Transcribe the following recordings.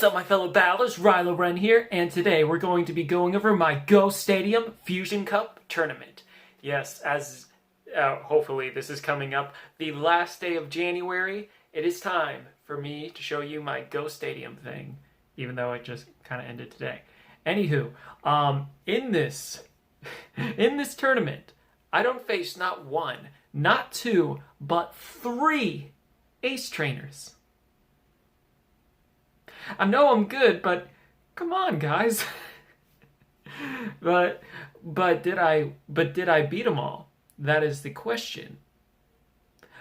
What's up, my fellow battlers? mrryanwayne here, and today we're going to be going over my Go Stadium Fusion Cup tournament. Yes, as hopefully this is coming up the last day of January, it is time for me to show you my Go Stadium thing, even though it just kind of ended today. Anywho, in this tournament, I don't face not one, not two, but three ace trainers. I know I'm good, but come on, guys. but did I beat them all? That is the question,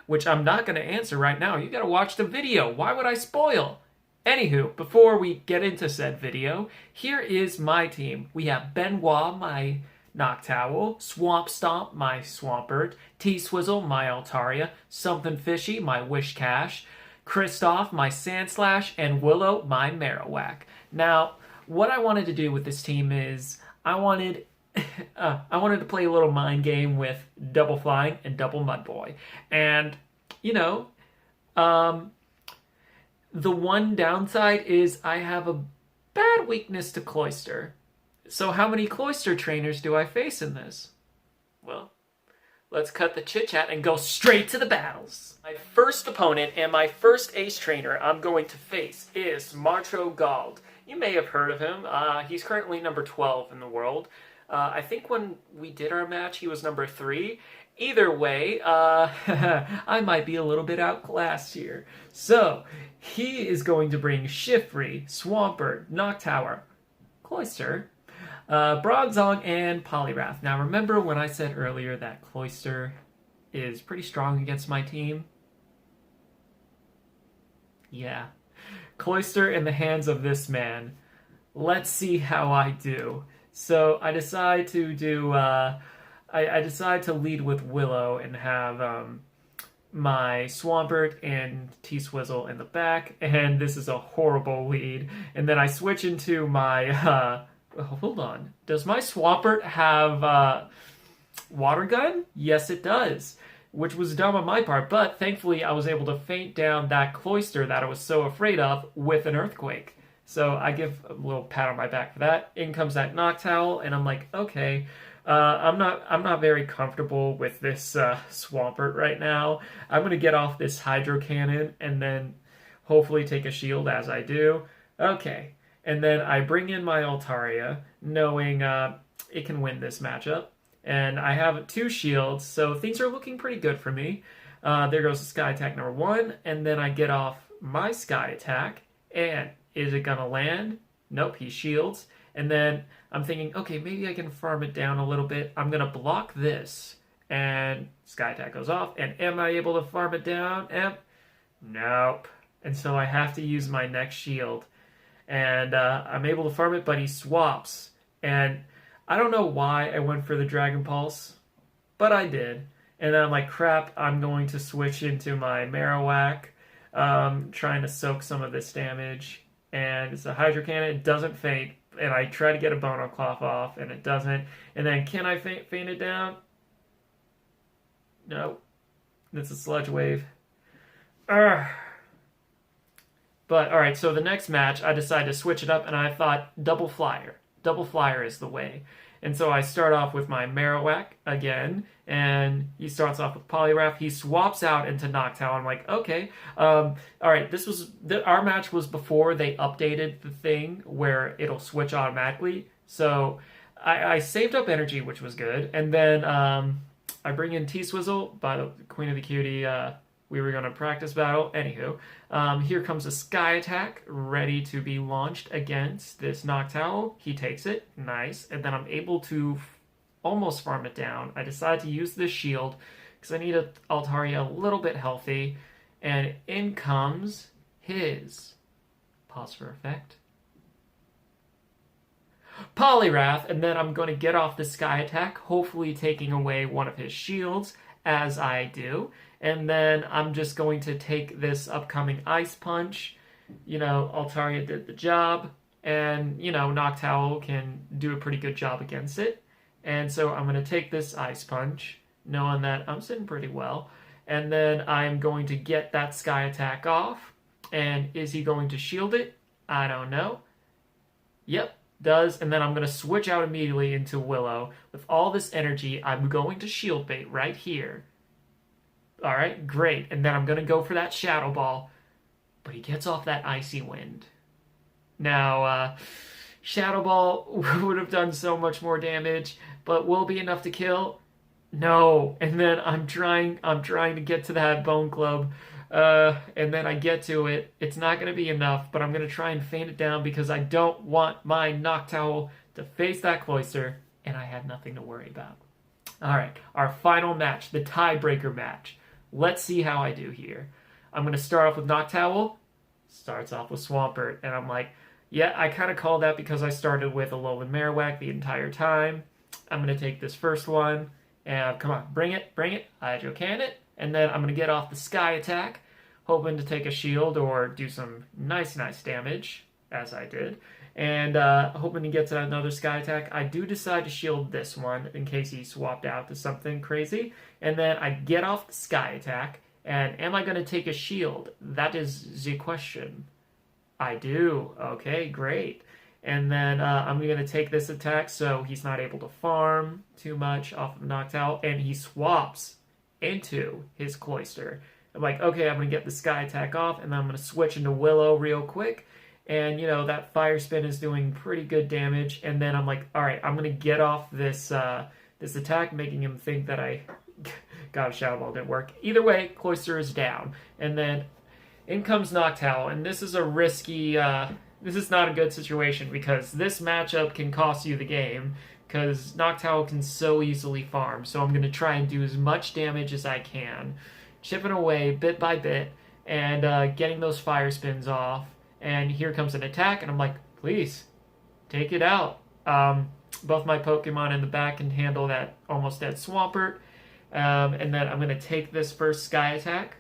which I'm not going to answer right now. You got to watch the video. Why would I spoil? Anywho, before we get into said video, here is my team. We have Benoit, my Noctowl, Swamp Stomp, my Swampert, T-Swizzle, my Altaria, Something Fishy, my Wishcash, Kristoff, my Sandslash, and Willow, my Marowak. Now, what I wanted to do with this team is I wanted to play a little mind game with Double Flying and Double Mudboy. And, you know, the one downside is I have a bad weakness to Cloyster. So how many Cloyster trainers do I face in this? Well, let's cut the chit-chat and go straight to the battles. My first opponent and my first ace trainer I'm going to face is Martro Gald. You may have heard of him. He's currently number 12 in the world. I think when we did our match, he was number 3. Either way, I might be a little bit outclassed here. So, he is going to bring Shiftry, Swampert, Noctower, Cloyster, Bronzong, and Poliwrath. Now, remember when I said earlier that Cloyster is pretty strong against my team? Yeah. Cloyster in the hands of this man. Let's see how I do. So, I decide to do, I decide to lead with Willow and have, my Swampert and T-Swizzle in the back, and this is a horrible lead. And then I switch into my, hold on. Does my Swampert have Water Gun? Yes, it does. Which was dumb on my part, but thankfully I was able to feint down that Cloyster that I was so afraid of with an Earthquake. So I give a little pat on my back for that. In comes that Noctowl, and I'm like, okay, I'm not very comfortable with this Swampert right now. I'm gonna get off this Hydro Cannon and then hopefully take a shield as I do. Okay. And then I bring in my Altaria, knowing it can win this matchup. And I have 2 shields, so things are looking pretty good for me. There goes the Sky Attack number 1, and then I get off my Sky Attack, and is it gonna land? Nope, he shields. And then I'm thinking, okay, maybe I can farm it down a little bit. I'm gonna block this, and Sky Attack goes off, and am I able to farm it down? Nope. And so I have to use my next shield. And I'm able to farm it, but he swaps. And I don't know why I went for the Dragon Pulse, but I did. And then I'm like, crap, I'm going to switch into my Marowak, trying to soak some of this damage. And it's a Hydro Cannon, it doesn't faint. And I try to get a Bone Cloth off, and it doesn't. And then, can I faint it down? No. It's a Sludge Wave. Urgh. But, alright, so the next match, I decided to switch it up, and I thought, Double Flyer. Double Flyer is the way. And so I start off with my Marowak again, and he starts off with Poliwrath. He swaps out into Noctowl. I'm like, okay. Alright, our match was before they updated the thing where it'll switch automatically. So I saved up energy, which was good. And then I bring in T-Swizzle, by the Queen of the Cutie. We were going to practice battle. Anywho, here comes a Sky Attack ready to be launched against this Noctowl. He takes it. Nice. And then I'm able to almost farm it down. I decide to use this shield because I need Altaria a little bit healthy. And in comes his, pause for effect, Poliwrath. And then I'm going to get off the Sky Attack, hopefully taking away one of his shields, as I do. And then I'm just going to take this upcoming Ice Punch. You know, Altaria did the job. And, you know, Noctowl can do a pretty good job against it. And so I'm going to take this Ice Punch, knowing that I'm sitting pretty well. And then I'm going to get that Sky Attack off. And is he going to shield it? I don't know. Yep, does. And then I'm going to switch out immediately into Willow. With all this energy, I'm going to shield bait right here. All right, great. And then I'm going to go for that Shadow Ball. But he gets off that Icy Wind. Now, Shadow Ball would have done so much more damage, but will be enough to kill? No. And then I'm trying to get to that Bone Club. And then I get to it. It's not going to be enough, but I'm going to try and feint it down because I don't want my Noctowl to face that Cloyster, and I have nothing to worry about. All right, our final match, the tiebreaker match. Let's see how I do here. I'm going to start off with Noctowl. Starts off with Swampert, and I'm like, yeah, I kind of call that because I started with Alolan Marowak the entire time. I'm going to take this first one, and come on, bring it, Hydro Cannon, and then I'm going to get off the Sky Attack, hoping to take a shield or do some nice damage, as I did, and hoping to get to another Sky Attack. I do decide to shield this one in case he swapped out to something crazy, and then I get off the Sky Attack, and am I going to take a shield? That is the question. I do. Okay, great. And then I'm going to take this attack so he's not able to farm too much off of Noctowl, and he swaps into his Cloyster. I'm like, okay, I'm going to get the Sky Attack off, and then I'm going to switch into Willow real quick. And, you know, that Fire Spin is doing pretty good damage. And then I'm like, all right, I'm going to get off this this attack, making him think that I got a Shadow Ball. Didn't work. Either way, Cloyster is down. And then in comes Noctowl, and this is a risky, this is not a good situation because this matchup can cost you the game because Noctowl can so easily farm. So I'm going to try and do as much damage as I can, chipping away bit by bit and getting those Fire Spins off. And here comes an attack, and I'm like, please, take it out. Both my Pokemon in the back can handle that almost dead Swampert. And then I'm going to take this first Sky Attack.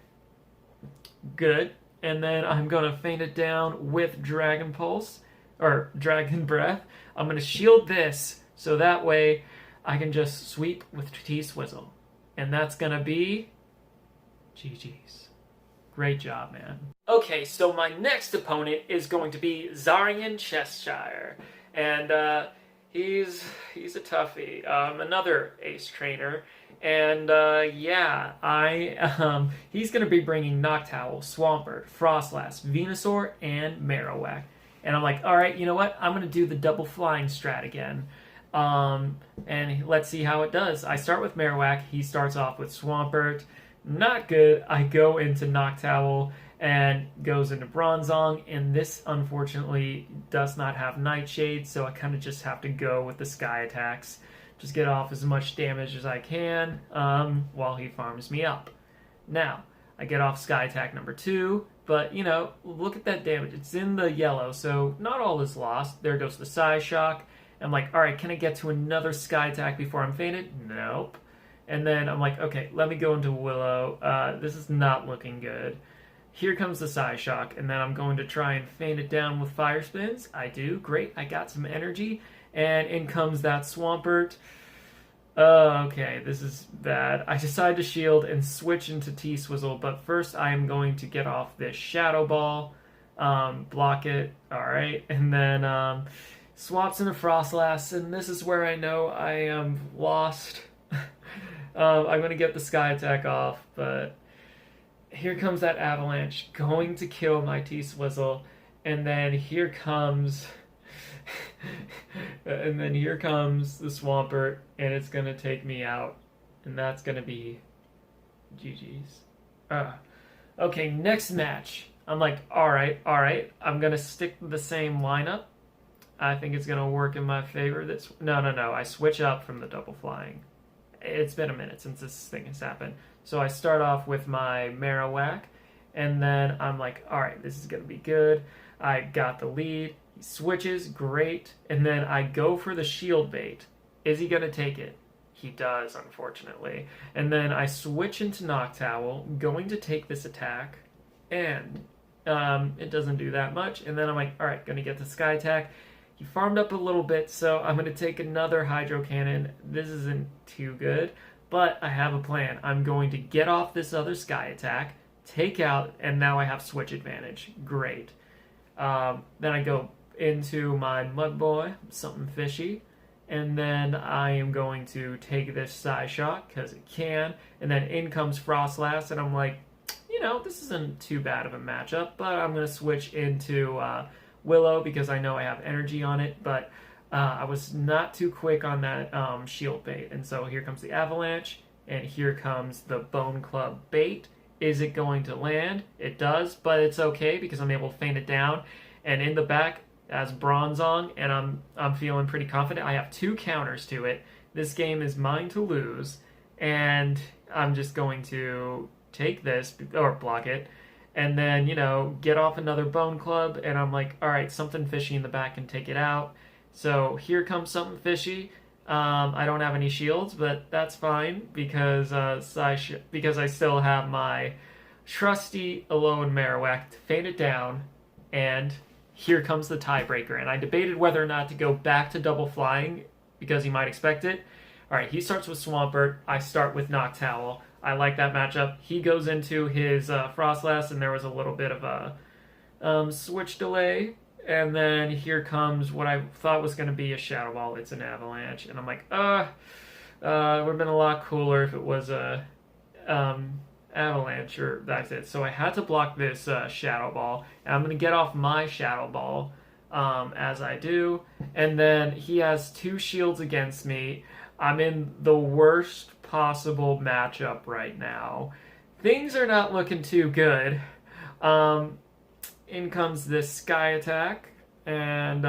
Good. And then I'm going to feint it down with Dragon Pulse, or Dragon Breath. I'm going to shield this, so that way I can just sweep with T-Swizzle. And that's going to be GG's. Great job, man. Okay, so my next opponent is going to be Zarian Cheshire. And he's a toughie. Another ace trainer. And yeah, he's going to be bringing Noctowl, Swampert, Frostlass, Venusaur, and Marowak. And I'm like, all right, you know what? I'm going to do the double flying strat again. And let's see how it does. I start with Marowak. He starts off with Swampert. Not good. I go into Noctowl and goes into Bronzong. And this, unfortunately, does not have Nightshade. So I kind of just have to go with the Sky Attacks. Just get off as much damage as I can while he farms me up. Now, I get off Sky Attack number 2, but, you know, look at that damage. It's in the yellow, so not all is lost. There goes the Psyshock. I'm like, all right, can I get to another Sky Attack before I'm fainted? Nope. And then I'm like, okay, let me go into Willow. This is not looking good. Here comes the Psyshock, and then I'm going to try and feint it down with Fire Spins. I do. Great. I got some energy. And in comes that Swampert. Okay, this is bad. I decide to shield and switch into T-Swizzle, but first I am going to get off this Shadow Ball, block it, alright, and then swaps into Frostlass, and this is where I know I am lost. I'm going to get the Sky Attack off, but here comes that Avalanche, going to kill my T-Swizzle, and then here comes... and then here comes the Swampert, and it's gonna take me out, and that's gonna be GG's. Okay, next match. I'm like, alright, I'm gonna stick to the same lineup. I think it's gonna work in my favor. No, I switch up from the double flying. It's been a minute since this thing has happened. So I start off with my Marowak, and then I'm like, alright, this is gonna be good. I got the lead. He switches, great, and then I go for the shield bait. Is he going to take it? He does, unfortunately. And then I switch into Noctowl, going to take this attack, and it doesn't do that much. And then I'm like, alright, going to get the Sky Attack. He farmed up a little bit, so I'm going to take another Hydro Cannon. This isn't too good, but I have a plan. I'm going to get off this other Sky Attack, take out, and now I have switch advantage. Great. Then I go into my Mud Boy, something fishy, and then I am going to take this Psy Shock because it can, and then in comes Frostlass, and I'm like, this isn't too bad of a matchup, but I'm going to switch into Willow because I know I have energy on it, but I was not too quick on that shield bait, and so here comes the Avalanche, and here comes the Bone Club bait. Is it going to land? It does, but it's okay because I'm able to feint it down, and in the back as Bronzong, and I'm feeling pretty confident. I have 2 counters to it. This game is mine to lose, and I'm just going to take this or block it, and then get off another Bone Club, and I'm like, all right, something fishy in the back can take it out. So here comes something fishy. I don't have any shields, but that's fine because because I still have my trusty Alolan Marowak to feint it down, and here comes the tiebreaker. And I debated whether or not to go back to double flying because he might expect it. All right, he starts with Swampert. I start with Noctowl. I like that matchup. He goes into his Frostlass, and there was a little bit of a switch delay. And then here comes what I thought was going to be a Shadow Ball. It's an Avalanche. And I'm like, it would have been a lot cooler if it was a Avalanche, or that's it. So I had to block this Shadow Ball. And I'm going to get off my Shadow Ball as I do. And then he has 2 shields against me. I'm in the worst possible matchup right now. Things are not looking too good. In comes this Sky Attack, and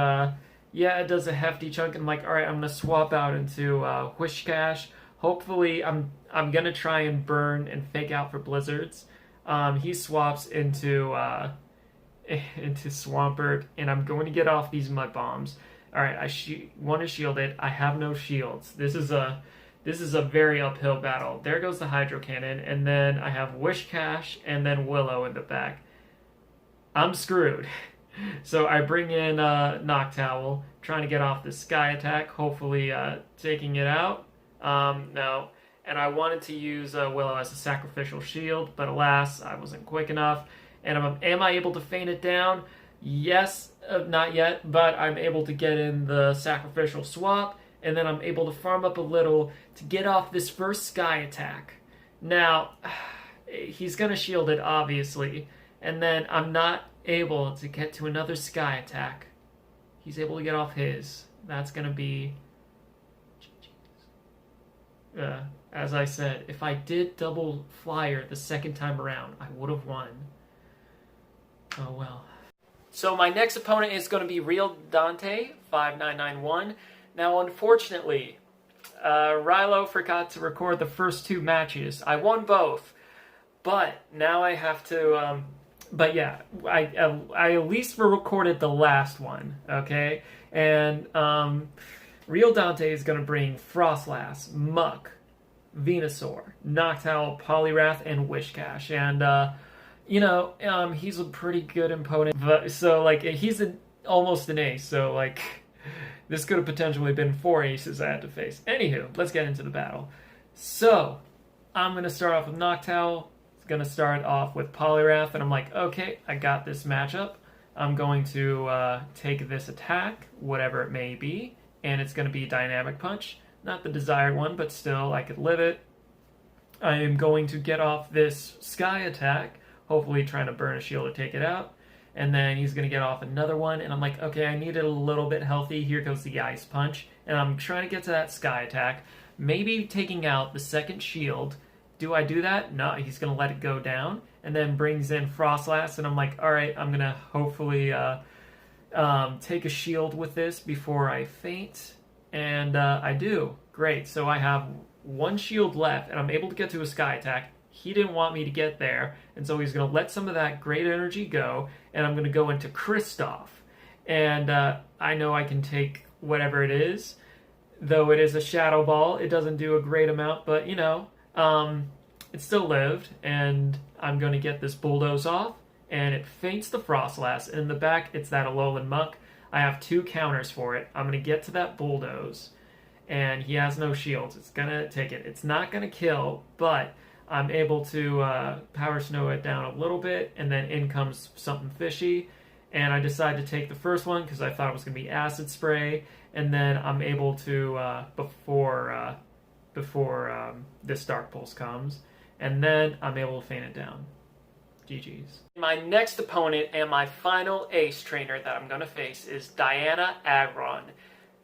it does a hefty chunk. I'm like, all right, I'm gonna swap out into Whiscash. Hopefully, I'm gonna try and burn and fake out for blizzards. He swaps into Swampert, and I'm going to get off these Mud Bombs. All right, I want to shield it. I have no shields. This is a very uphill battle. There goes the Hydro Cannon, and then I have Whiscash and then Willow in the back. I'm screwed. So I bring in Noctowl, trying to get off the Sky Attack, hopefully taking it out. No. And I wanted to use Willow as a sacrificial shield, but alas, I wasn't quick enough. And am I able to feint it down? Yes, not yet, but I'm able to get in the sacrificial swap, and then I'm able to farm up a little to get off this first Sky Attack. Now, he's going to shield it, obviously, and then I'm not able to get to another Sky Attack. He's able to get off his. That's going to be... as I said, if I did double flyer the second time around, I would have won. Oh well. So my next opponent is going to be Real Dante, 5991. Now, unfortunately, Rilo forgot to record the first 2 matches. I won both, but now I have to... but yeah, I at least recorded the last one, okay? And Real Dante is going to bring Frostlass, Muck, Venusaur, Noctowl, Poliwrath, and Whiscash. And, he's a pretty good opponent. But, so, he's almost an ace. So, this could have potentially been 4 aces I had to face. Anywho, let's get into the battle. So, I'm going to start off with Noctowl. It's going to start off with Poliwrath. And I'm like, okay, I got this matchup. I'm going to take this attack, whatever it may be. And it's going to be Dynamic Punch. Not the desired one, but still, I could live it. I am going to get off this Sky Attack, hopefully trying to burn a shield to take it out. And then he's going to get off another one, and I'm like, okay, I need it a little bit healthy. Here goes the Ice Punch. And I'm trying to get to that Sky Attack, maybe taking out the second shield. Do I do that? No, he's going to let it go down, and then brings in Frostlass, and I'm like, all right, I'm going to hopefully take a shield with this before I faint. And I do. Great. So I have 1 shield left, and I'm able to get to a Sky Attack. He didn't want me to get there, and so he's going to let some of that great energy go, and I'm going to go into Kristoff. And I know I can take whatever it is. Though it is a Shadow Ball, it doesn't do a great amount, but, it still lived, and I'm going to get this Bulldoze off, and it feints the Frostlass, and in the back, it's that Alolan Muck. I have 2 counters for it. I'm going to get to that Bulldoze, and he has no shields. It's going to take it. It's not going to kill, but I'm able to Power Snow it down a little bit, and then in comes something fishy, and I decide to take the first one because I thought it was going to be acid spray, and then I'm able to, before this Dark Pulse comes, and then I'm able to feint it down. GG's. My next opponent and my final ace trainer that I'm going to face is Diana Agron.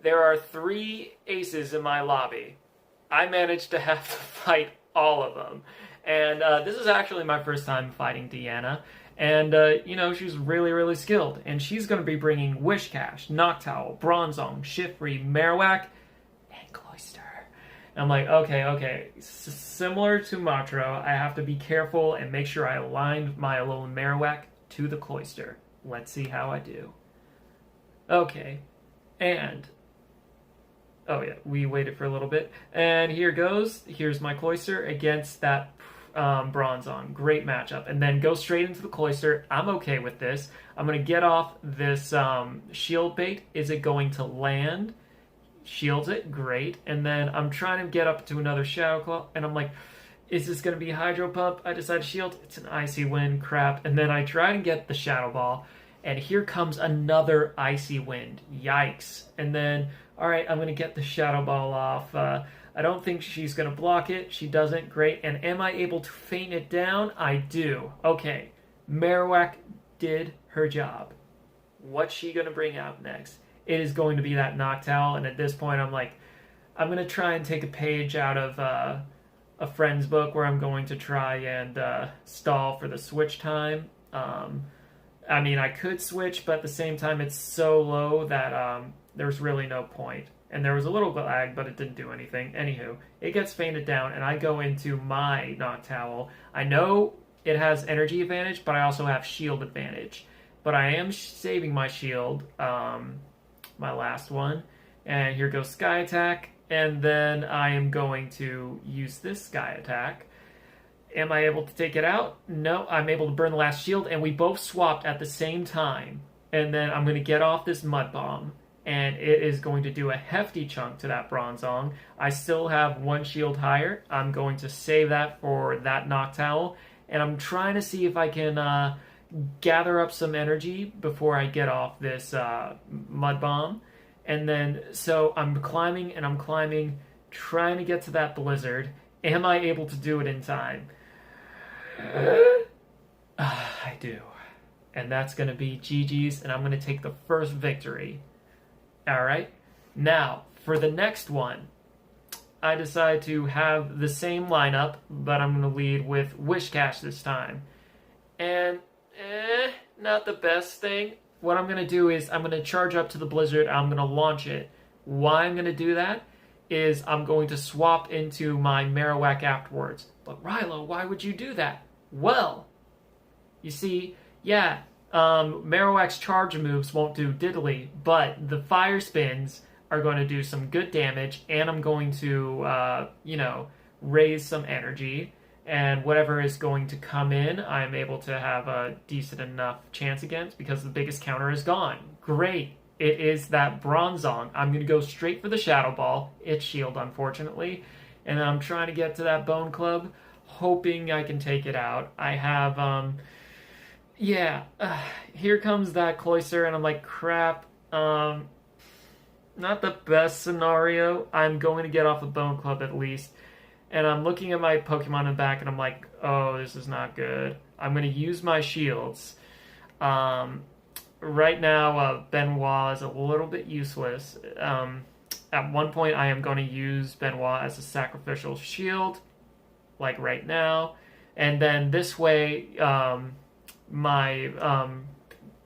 There are 3 aces in my lobby. I managed to have to fight all of them. And this is actually my first time fighting Deanna. And, you know, she's really, really skilled. And she's going to be bringing Wishcash, Noctowl, Bronzong, Shiftry, Marowak, and Cloyster. And I'm like, okay. Similar to Matro, I have to be careful and make sure I align my Alolan Marowak to the Cloyster. Let's see how I do. Okay. And... oh yeah, we waited for a little bit. And here goes. Here's my Cloyster against that Bronzong. Great matchup. And then go straight into the Cloyster. I'm okay with this. I'm going to get off this shield bait. Is it going to land? Shields it. Great. And then I'm trying to get up to another Shadow Claw. And I'm like, is this going to be Hydro Pump? I decide to shield. It's an Icy Wind. Crap. And then I try and get the Shadow Ball. And here comes another Icy Wind. Yikes. And then... all right, I'm going to get the Shadow Ball off. I don't think she's going to block it. She doesn't. Great. And am I able to feint it down? I do. Okay. Marowak did her job. What's she going to bring out next? It is going to be that Noctowl. And at this point, I'm like, I'm going to try and take a page out of a friend's book where I'm going to try and stall for the switch time. I mean, I could switch, but at the same time, it's so low that... there's really no point. And there was a little lag, but it didn't do anything. Anywho, it gets feinted down, and I go into my Noctowl. I know it has energy advantage, but I also have shield advantage. But I am saving my shield, my last one. And here goes Sky Attack, and then I am going to use this Sky Attack. Am I able to take it out? No, I'm able to burn the last shield, and we both swapped at the same time. And then I'm going to get off this Mud Bomb. And it is going to do a hefty chunk to that Bronzong. I still have 1 shield higher. I'm going to save that for that Noctowl. And I'm trying to see if I can gather up some energy before I get off this Mud Bomb. And then, so I'm climbing and I'm climbing, trying to get to that Blizzard. Am I able to do it in time? I do. And that's going to be GG's, and I'm going to take the first victory. Alright, now, for the next one, I decide to have the same lineup, but I'm going to lead with Wishcash this time. And, not the best thing. What I'm going to do is I'm going to charge up to the Blizzard, I'm going to launch it. Why I'm going to do that is I'm going to swap into my Marowak afterwards. But Rilo, why would you do that? Well, you see, yeah, Marowak's charge moves won't do diddly, but the fire spins are going to do some good damage, and I'm going to, raise some energy, and whatever is going to come in, I'm able to have a decent enough chance against, because the biggest counter is gone. Great! It is that Bronzong. I'm going to go straight for the Shadow Ball. It's shield, unfortunately, and then I'm trying to get to that Bone Club, hoping I can take it out. I have, here comes that Cloyster, and I'm like, crap, not the best scenario. I'm going to get off the Bone Club at least, and I'm looking at my Pokemon in the back, and I'm like, oh, this is not good. I'm going to use my shields. Right now, Benoit is a little bit useless. At one point, I am going to use Benoit as a sacrificial shield, like right now, and then this way, my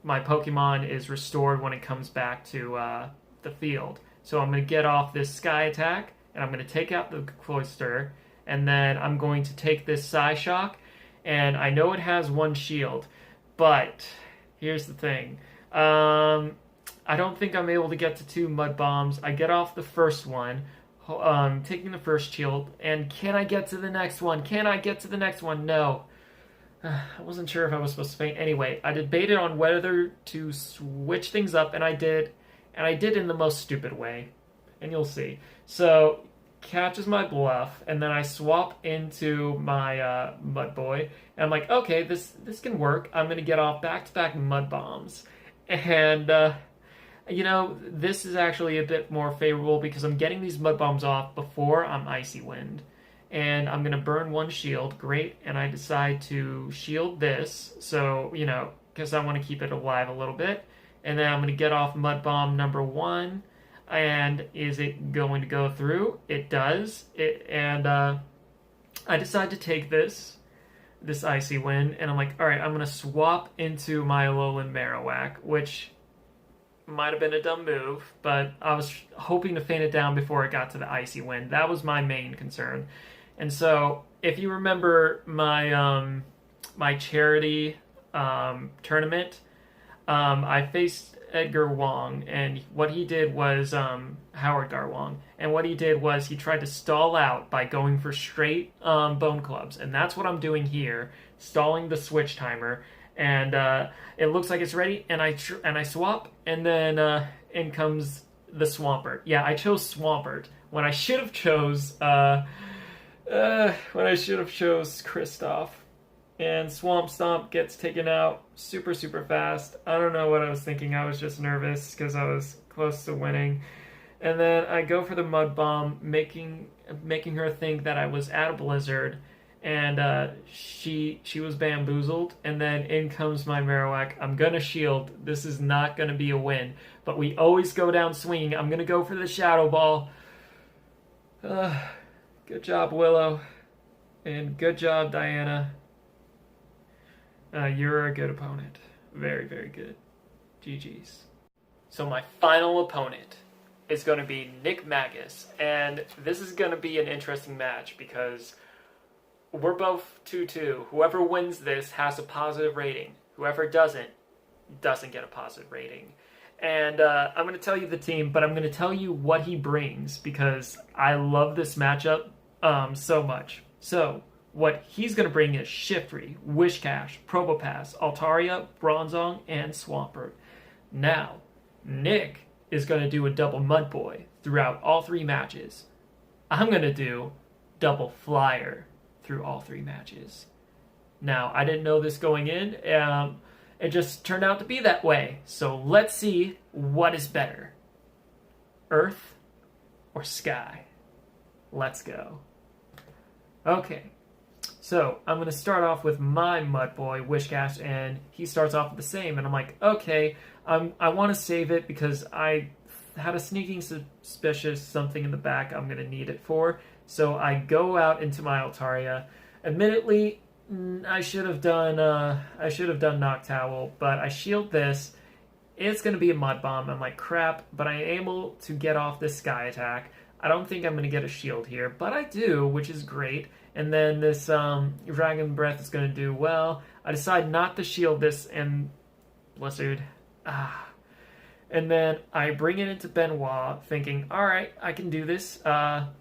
Pokemon is restored when it comes back to the field. So I'm going to get off this Sky Attack, and I'm going to take out the Cloyster, and then I'm going to take this Psyshock, and I know it has 1 shield, but here's the thing. I don't think I'm able to get to 2 Mud Bombs. I get off the first one, taking the first shield, and can I get to the next one? Can I get to the next one? No. I wasn't sure if I was supposed to faint. Anyway, I debated on whether to switch things up, and I did in the most stupid way, and you'll see. So, catches my bluff, and then I swap into my Mud Boy, and I'm like, okay, this can work. I'm going to get off back-to-back Mud Bombs, And, this is actually a bit more favorable because I'm getting these mud bombs off before I'm Icy Wind. And I'm going to burn one shield. Great. And I decide to shield this. So, because I want to keep it alive a little bit. And then I'm going to get off mud bomb number one. And is it going to go through? It does. I decide to take this Icy Wind, and I'm like, all right, I'm going to swap into my Alolan Marowak, which might have been a dumb move, but I was hoping to feint it down before it got to the Icy Wind. That was my main concern. And so, if you remember my charity tournament, I faced Edgar Wong, and what he did was Howard Garwong, and what he did was he tried to stall out by going for straight bone clubs, and that's what I'm doing here, stalling the switch timer, and it looks like it's ready, and I swap, and then in comes the Swampert. Yeah, I chose Swampert when I should have chose Kristoff. And Swamp Stomp gets taken out super, super fast. I don't know what I was thinking. I was just nervous because I was close to winning. And then I go for the Mud Bomb, making her think that I was at a blizzard. And she was bamboozled. And then in comes my Marowak. I'm going to shield. This is not going to be a win. But we always go down swinging. I'm going to go for the Shadow Ball. Good job, Willow. And good job, Diana. You're a good opponent. Very, very good. GG's. So my final opponent is going to be Nick Magus. And this is going to be an interesting match because we're both 2-2. Whoever wins this has a positive rating. Whoever doesn't get a positive rating. And I'm going to tell you the team, but I'm going to tell you what he brings because I love this matchup so much. So what he's going to bring is Shiftry, Wishcash, Probopass, Altaria, Bronzong, and Swampert. Now, Nick is going to do a double Mud Boy throughout all three matches. I'm going to do double Flyer through all three matches. Now, I didn't know this going in. It just turned out to be that way. So let's see what is better. Earth or Sky? Let's go. Okay. So, I'm going to start off with my Mud Boy, Wishcash, and he starts off with the same. And I'm like, okay, I want to save it because I had a sneaking suspicious something in the back I'm going to need it for. So, I go out into my Altaria. Admittedly, I should have done Noctowl, but I shield this. It's going to be a Mud Bomb. I'm like, crap, but I'm able to get off this Sky Attack. I don't think I'm going to get a shield here, but I do, which is great. And then this Dragon Breath is going to do well. I decide not to shield this and Blizzard. And then I bring it into Benoit, thinking, all right, I can do this. I'm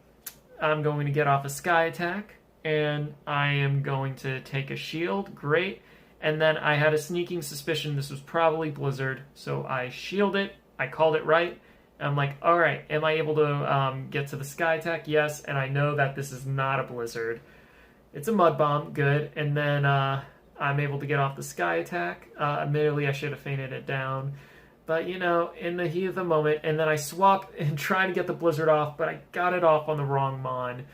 going to get off a Sky Attack, and I am going to take a shield. Great. And then I had a sneaking suspicion this was probably Blizzard, so I shield it. I called it right. I'm like, all right, am I able to get to the Sky Attack? Yes, and I know that this is not a Blizzard. It's a Mud Bomb, good. And then I'm able to get off the Sky Attack. Admittedly, I should have fainted it down. But, in the heat of the moment, and then I swap and try to get the Blizzard off, but I got it off on the wrong Mon.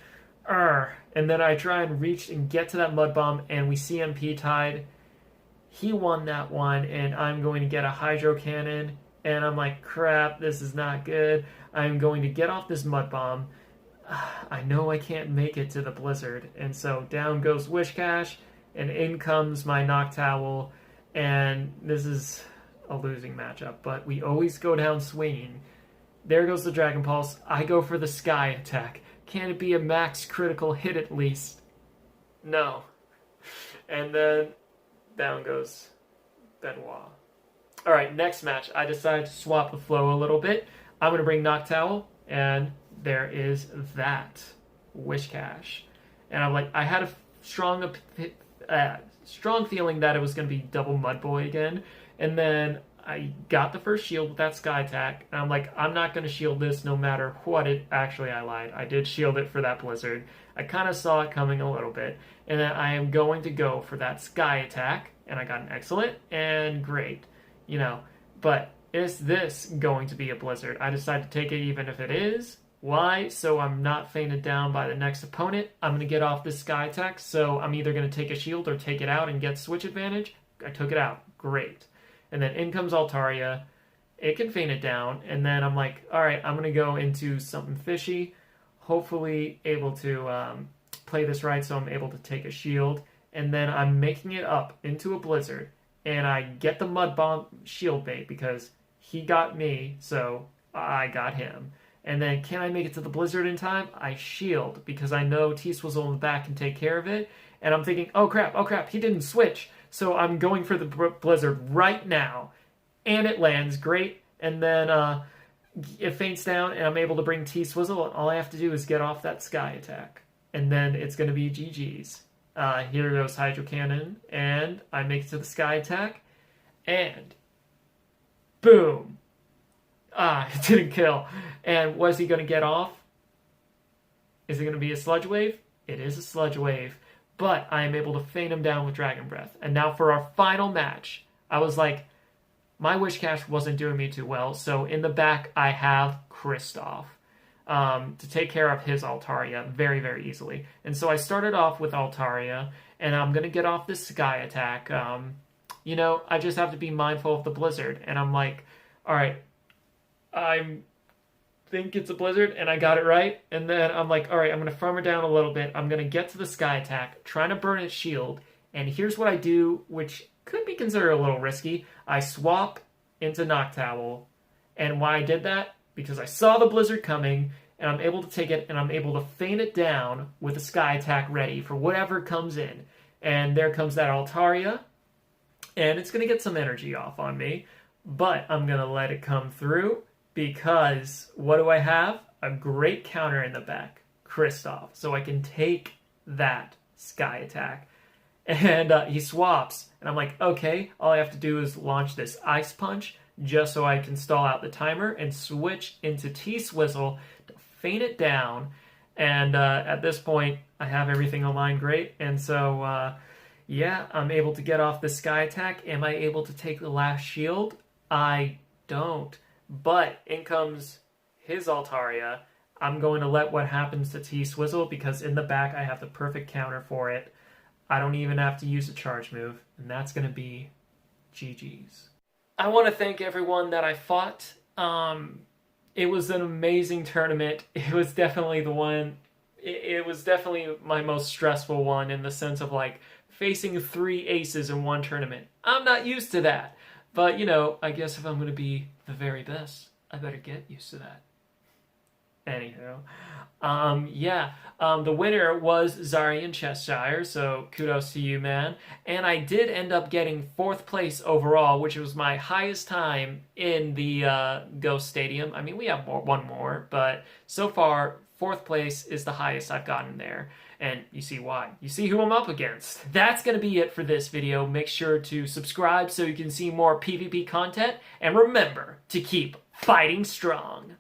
And then I try and reach and get to that Mud Bomb, and we CMP tied. He won that one, and I'm going to get a Hydro Cannon. And I'm like, crap, this is not good. I'm going to get off this Mud Bomb. I know I can't make it to the Blizzard. And so down goes Wishcash, and in comes my Noctowl. And this is a losing matchup, but we always go down swinging. There goes the Dragon Pulse. I go for the Sky Attack. Can it be a max critical hit at least? No. And then down goes Benoit. Alright, next match. I decide to swap the flow a little bit. I'm going to bring Noctowl, and there is that. Wishcash. And I'm like, I had a strong feeling that it was going to be double Mud Boy again. And then I got the first shield with that Sky Attack. And I'm like, I'm not going to shield this no matter what it... Actually, I lied. I did shield it for that Blizzard. I kind of saw it coming a little bit. And then I am going to go for that Sky Attack. And I got an excellent and great. But is this going to be a blizzard? I decide to take it even if it is. Why? So I'm not fainted down by the next opponent. I'm going to get off this sky attack, so I'm either going to take a shield or take it out and get switch advantage. I took it out. Great. And then in comes Altaria. It can feint it down, and then I'm like, all right, I'm going to go into something fishy, hopefully able to play this right so I'm able to take a shield, and then I'm making it up into a blizzard, and I get the mud bomb shield bait because he got me, so I got him. And then can I make it to the blizzard in time? I shield because I know T-Swizzle in the back can take care of it, and I'm thinking, oh crap, he didn't switch, so I'm going for the blizzard right now. And it lands great, and then it feints down, and I'm able to bring T-Swizzle, and all I have to do is get off that sky attack. And then it's going to be GG's. Here goes Hydro Cannon, and I make it to the sky attack, and boom! It didn't kill. And was he going to get off? Is it going to be a Sludge Wave? It is a Sludge Wave, but I am able to feint him down with Dragon Breath. And now for our final match, I was like, my Wish Cache wasn't doing me too well, so in the back I have Kristoff to take care of his Altaria very, very easily. And so I started off with Altaria, and I'm going to get off this Sky attack. I just have to be mindful of the Blizzard, and I'm like, all right, I think it's a Blizzard, and I got it right. And then I'm like, all right, I'm going to farm it down a little bit. I'm going to get to the Sky attack, trying to burn its shield, and here's what I do, which could be considered a little risky. I swap into Noctowl, and why I did that? Because I saw the Blizzard coming, and I'm able to take it, and I'm able to feint it down with a Sky attack ready for whatever comes in. And there comes that Altaria, and it's going to get some energy off on me, but I'm going to let it come through, because what do I have? A great counter in the back, Kristoff, so I can take that Sky attack. And he swaps, and I'm like, okay, all I have to do is launch this Ice Punch just so I can stall out the timer and switch into T-Swizzle to feint it down. And at this point, I have everything aligned great, and so, I'm able to get off the Sky attack. Am I able to take the last shield? I don't. But in comes his Altaria. I'm going to let what happens to T-Swizzle because in the back I have the perfect counter for it. I don't even have to use a charge move, and that's going to be GG's. I want to thank everyone that I fought. It was an amazing tournament. It was definitely the one, it was definitely my most stressful one in the sense of like facing 3 aces in one tournament. I'm not used to that, but I guess if I'm going to be the very best, I better get used to that. Anywho, the winner was Zarian Cheshire, so kudos to you, man. And I did end up getting 4th place overall, which was my highest time in the Ghost Stadium. I mean, we have one more, but so far, 4th place is the highest I've gotten there. And you see why. You see who I'm up against. That's going to be it for this video. Make sure to subscribe so you can see more PvP content. And remember to keep fighting strong.